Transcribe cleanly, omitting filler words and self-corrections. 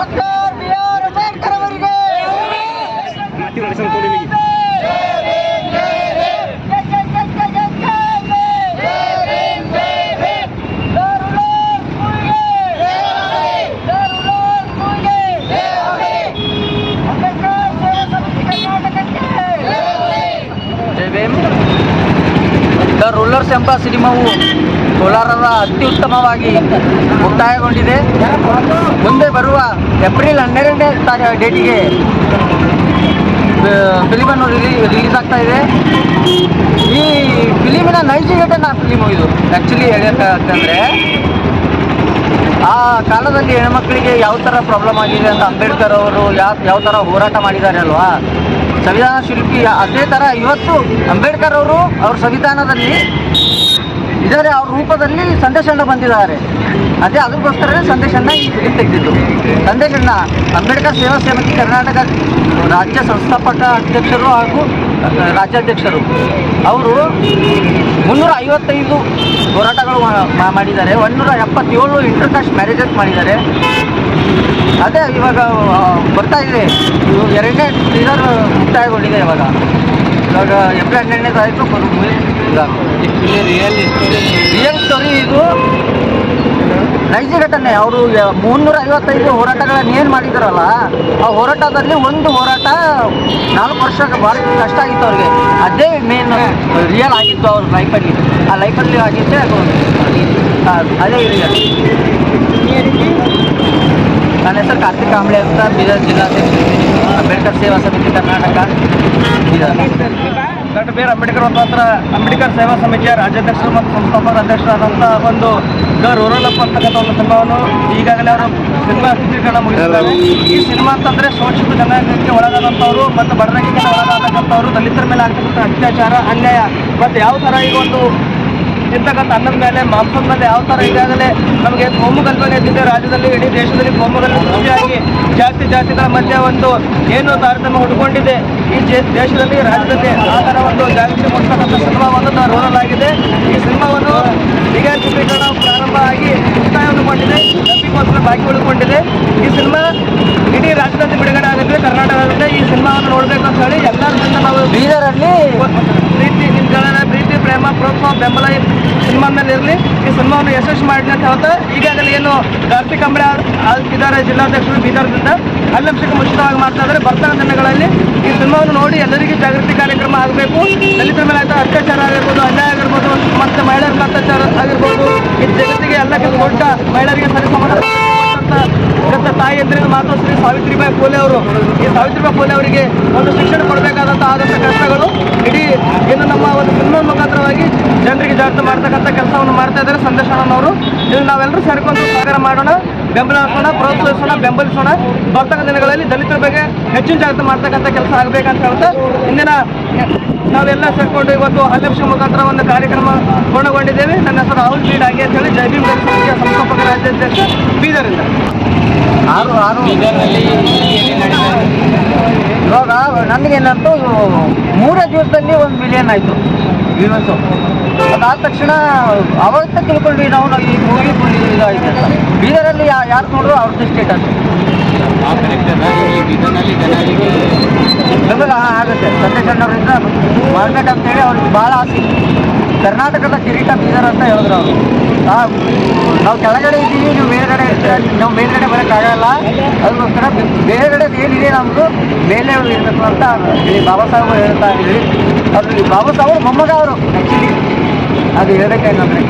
Doctor B R. Ambedkar ಅವರಿಗೆ the rulers ಎಂಬ ಸಿನಿಮಾವು ಕೋಲಾರದ ಅತ್ಯುತ್ತಮವಾಗಿ ಮುಕ್ತಾಯಗೊಂಡಿದೆ. ಮುಂದೆ ಬರುವ ಏಪ್ರಿಲ್ 12ನೇ ಡೇಟಿಗೆ ಫಿಲಿಮನ್ನು ರಿಲೀಸ್ ಆಗ್ತಾ ಇದೆ. ಈ ಫಿಲಿಮಿನ ನೈಜ ಘಟನಾ ಫಿಲಿಮು ಇದು. ಆ್ಯಕ್ಚುಲಿ ಹೇಳಬೇಕಂದ್ರೆ ಆ ಕಾಲದಲ್ಲಿ ಹೆಣ್ಮಕ್ಳಿಗೆ ಯಾವ ಥರ ಪ್ರಾಬ್ಲಮ್ ಆಗಿದೆ ಅಂತ ಅಂಬೇಡ್ಕರ್ ಅವರು ಯಾವ ಥರ ಹೋರಾಟ ಮಾಡಿದ್ದಾರೆ ಅಲ್ವಾ, ಸಂವಿಧಾನ ಶಿಲ್ಪಿ. ಅದೇ ಥರ ಇವತ್ತು ಅಂಬೇಡ್ಕರ್ ಅವರು ಅವ್ರ ಸಂವಿಧಾನದಲ್ಲಿ ಇದ್ದಾರೆ, ಅವ್ರ ರೂಪದಲ್ಲಿ ಸಂದೇಶನ ಬಂದಿದ್ದಾರೆ. ಅದಕ್ಕೋಸ್ಕರನೇ ಸಂದೇಶನ ಈ ಫಿಲಿಮ್ ತೆಗೆದಿದ್ದು. ಸಂದೇಶನ ಅಂಬೇಡ್ಕರ್ ಸೇವಾ ಸಮಿತಿ ಕರ್ನಾಟಕ ರಾಜ್ಯ ಸಂಸ್ಥಾಪಕ ಅಧ್ಯಕ್ಷರು ಹಾಗೂ ರಾಜ್ಯಾಧ್ಯಕ್ಷರು ಅವರು 355 ಹೋರಾಟಗಳು ಮಾಡಿದ್ದಾರೆ. 177 ಇಂಟರ್ಕಾಸ್ಟ್ ಮ್ಯಾರೇಜಸ್ ಮಾಡಿದ್ದಾರೆ. ಅದೇ ಇವಾಗ ಬರ್ತಾ ಇದೆ, 2ನೇ ಟೀಸರ್ ಮುಕ್ತಾಯಗೊಂಡಿದೆ. ಇವಾಗ ಏಪ್ರಿಲ್ 12ನೇ ತಾರೀಕು ರಿಯಲ್ ಸ್ಟೋರಿ. ಇದು ನೈಜ ಘಟನೆ. ಅವರು 355 ಹೋರಾಟಗಳನ್ನು ಏನು ಮಾಡಿದಾರಲ್ಲ, ಆ ಹೋರಾಟದಲ್ಲಿ ಒಂದು ಹೋರಾಟ 4 ವರ್ಷ ಭಾಳ ಕಷ್ಟ ಆಗಿತ್ತು ಅವ್ರಿಗೆ. ಅದೇ ಮೇನ್ ರಿಯಲ್ ಆಗಿತ್ತು ಅವ್ರ ಲೈಫಲ್ಲಿ. ಆ ಲೈಫಲ್ಲಿ ಆಗಿದ್ದೆ ಅದೇ ರಿಯಲ್. ನನ್ನ ಹೆಸರು ಕಾರ್ತಿಕ್ ಕಾಂಬ್ಳೆ ಅಂತ, ಬೀದರ್ ಜಿಲ್ಲಾಧ್ಯಕ್ಷ, ಅಂಬೇಡ್ಕರ್ ಸೇವಾ ಸಮಿತಿ ಕರ್ನಾಟಕ, ಬೀದರ್. Doctor B R. ಅಂಬೇಡ್ಕರ್ ಮಾತ್ರ ಅಂಬೇಡ್ಕರ್ ಸೇವಾ ಸಮಿತಿಯ ರಾಜ್ಯಾಧ್ಯಕ್ಷರು ಮತ್ತು ಸಂಸ್ಥಾಪಕ ಅಧ್ಯಕ್ಷರಾದಂಥ ಒಂದು ದ ರೂರಲ್ ಅಪ್ ಅಂತಕ್ಕಂಥ ಒಂದು ಸಿನಿಮಾವನ್ನು ಈಗಾಗಲೇ ಅವರು ಸಿನಿಮಾ ಚಿತ್ರೀಕರಣ ಮುಗಿಸಿದ್ದಾರೆ. ಈ ಸಿನಿಮಾ ಅಂತಂದರೆ ಶೋಷಿತ ಜನಾಂಗಕ್ಕೆ ಒಳಗಾದಂಥವ್ರು ಮತ್ತು ಬಡತನಕ್ಕೆ ಒಳಗಾದಂಥವ್ರು, ದಲಿತರ ಮೇಲೆ ಆಗ್ತಕ್ಕಂಥ ಅತ್ಯಾಚಾರ, ಅನ್ಯಾಯ ಮತ್ತು ಯಾವ ಥರ ಈಗ ಒಂದು ತಿಂತಕ್ಕಂಥ ಅನ್ನದ ಮೇಲೆ, ಮಾಂಸದ ಮೇಲೆ ಯಾವ ಥರ ಈಗಾಗಲೇ ನಮಗೆ ಕೋಮುಗಲಭೆ ಎದ್ದಿದೆ ರಾಜ್ಯದಲ್ಲಿ, ಇಡೀ ದೇಶದಲ್ಲಿ ಕೋಮುಗಲಭೆ ಸೃಷ್ಟಿಯಾಗಿ ಜಾತಿಗಳ ಮಧ್ಯೆ ಒಂದು ಏನು ತಾರತಮ್ಯ ಹುಡುಕೊಂಡಿದೆ ಈ ದೇಶದಲ್ಲಿ, ರಾಜ್ಯದಲ್ಲಿ. ಆ ಥರ ಒಂದು ಜಾಗೃತಿ ಮೂಡಿಸ್ತಕ್ಕಂಥ ಸಿನಿಮಾವನ್ನು ರೂರಲ್ ಆಗಿದೆ. ಈ ಸಿನಿಮಾವನ್ನು ಈಗ ಚಿತ್ರೀಕರಣ ಪ್ರಾರಂಭ ಆಗಿ ಮುಕ್ತಾಯವನ್ನು ಕೊಂಡಿದೆ, ಡಬ್ಬಿಗೋಸ್ಕರ ಬಾಕಿ ಉಳಿದುಕೊಂಡಿದೆ. ಈ ಸಿನಿಮಾ ಇಡೀ ರಾಜ್ಯದಲ್ಲಿ ಬಿಡುಗಡೆ ಆಗುತ್ತೆ, ಕರ್ನಾಟಕದಲ್ಲಿ. ಈ ಸಿನಿಮಾವನ್ನು ನೋಡಬೇಕು ಅಂತ ಹೇಳಿ ಎಲ್ಲರಿಂದ ನಾವು ಬೀದರಲ್ಲಿ ಪ್ರೀತಿ, ಪ್ರೇಮ, ಪ್ರೋತ್ಸಾಹ, ಬೆಂಬಲ ಈ ಸಿನಿಮಾ ಮೇಲೆ ಇರಲಿ. ಈ ಸಿನಿಮಾವನ್ನು ಯಶಸ್ವಿ ಮಾಡಲಿ ಅಂತ ಹೇಳ್ತಾ, ಈಗಾಗಲೇ ಏನು ಕಾರ್ತಿಕ್ ಕಾಂಬ್ಳೆ ಇದ್ದಾರೆ ಜಿಲ್ಲಾಧ್ಯಕ್ಷರು ಬೀದರ್ದಿಂದ, ಅಲ್ಲಂಶಕ್ಕೆ ಮುಂಚಿತವಾಗಿ ಮಾಡ್ತಾ ಇದ್ದಾರೆ. ಬರ್ತಾನ ದಿನಗಳಲ್ಲಿ ಈ ಸಿನಿಮಾವನ್ನು ನೋಡಿ ಎಲ್ಲರಿಗೂ ಜಾಗೃತಿ ಕಾರ್ಯಕ್ರಮ ಆಗಬೇಕು. ದಲಿತರ ಮೇಲೆ ಆಯ್ತಾ ಅತ್ಯಾಚಾರ ಆಗಿರ್ಬೋದು, ಅನ್ಯಾಯ ಆಗಿರ್ಬೋದು, ಮತ್ತು ಮಹಿಳೆಯರ ಅತ್ಯಾಚಾರ ಆಗಿರ್ಬೋದು, ಈ ಜಗತ್ತಿಗೆ ಎಲ್ಲಕ್ಕಿಂತ ದೊಡ್ಡ ಮಹಿಳೆಯರಿಗೆ ಸರಿಸಮಾನ ತಾಯಿಯಂದ್ರಿನ ಮಾತು ಶ್ರೀ ಸಾವಿತ್ರಿಬಾಯಿ ಫುಲೆ ಅವರು. ಈ ಸಾವಿತ್ರಿಬಾಯಿ ಫುಲೆ ಅವರಿಗೆ ಒಂದು ಶಿಕ್ಷಣ ಕೊಡಬೇಕಾದಂಥ ಆದಂಥ ಕಷ್ಟಗಳು ಇಡೀ ಏನು ನಮ್ಮ ಒಂದು ಸಿನಿಮಾ ಮುಖಾಂತರವಾಗಿ ಜನರಿಗೆ ಜಾಗೃತಿ ಮಾಡ್ತಕ್ಕಂಥ ಕೆಲಸವನ್ನು ಮಾಡ್ತಾ ಇದ್ದಾರೆ ಸಂದೇಶವನ್ನು ಅವರು. ಇದನ್ನು ನಾವೆಲ್ಲರೂ ಸೇರ್ಕೊಂಡು ಸಹಕಾರ ಮಾಡೋಣ, ಬೆಂಬಲಿಸೋಣ, ಪ್ರೋತ್ಸಾಹಿಸೋಣ, ಬೆಂಬಲಿಸೋಣ. ಬರ್ತಕ್ಕಂಥ ದಿನಗಳಲ್ಲಿ ದಲಿತರ ಬಗ್ಗೆ ಹೆಚ್ಚಿನ ಜಾಗೃತಿ ಮಾಡ್ತಕ್ಕಂಥ ಕೆಲಸ ಆಗಬೇಕಂತ ಹೇಳ್ತಾ ಇಂದಿನ ನಾವೆಲ್ಲ ಸೇರಿಕೊಂಡು ಇವತ್ತು ಅಲ್ಲಂಶ ಮುಖಾಂತರ ಒಂದು ಕಾರ್ಯಕ್ರಮ ಪೂರ್ಣಗೊಂಡಿದ್ದೇವೆ. ನನ್ನ ಹೆಸರು ರಾಹುಲ್ ಬೀಡ್ ಆಗಿ ಅಂತ ಹೇಳಿ ಜೈ ಭೀಮ್ ಸಮಿತಿಯ ಸಂಸ್ಥಾಪಕ ರಾಜ್ಯಾಧ್ಯಕ್ಷ ಬೀದರಿಂದ. ಇವಾಗ ನಮಗೇನಂತೂ 3 ದಿವಸದಲ್ಲಿ 1 ಮಿಲಿಯನ್ ಆಯಿತು ವ್ಯೂವರ್ಸು. ಅದಾದ ತಕ್ಷಣ ಅವತ್ತ ತಿಳ್ಕೊಂಡ್ವಿ ನಾವು ಈ ಮೂವಿ ಇದಾಯಿತು ಅಂತ. ಬೀದರಲ್ಲಿ ಯಾರು ನೋಡಿದ್ರು ಅವ್ರದ್ದು ಸ್ಟೇಟಸ್ ಬೆಂಬಲ ಆಗುತ್ತೆ. ಸಂದೇಶಣ್ಣವರಿಂದ ಮಾಡ್ಬೇಕಂತೇಳಿ ಅವ್ರಿಗೆ ಭಾಳ ಆಸೆ. ಕರ್ನಾಟಕದ ಕಿರೀಟ ಬೀದರ್ ಅಂತ ಹೇಳಿದ್ರು ಅವರು. ನಾವು ಕೆಳಗಡೆ ಇದ್ದೀವಿ, ನೀವು ಮೇಲ್ಗಡೆ ಇರ್ತೀರ, ನಾವು ಮೇಲ್ಗಡೆ ಬರೋಕ್ಕಾಗಲ್ಲ. ಅದಕ್ಕೋಸ್ಕರ ಬೇರೆಗಡೆ ಏನಿದೆ ನಮ್ಮದು ಮೇಲೆ ಇರಬೇಕು ಅಂತ ಹೇಳಿ ಬಾಬಾ ಸಾಹೇಬ್ ಹೇಳ್ತಾ ಇದ್ದೀವಿ. ಅದು ಬಾಬಾ ಸಾಹೇಬ್ ಮೊಮ್ಮಗ ಅವರು ಆ್ಯಕ್ಚುಲಿ. ಅದು ಹೇಳ್ಬೇಕೇನಂದರೆ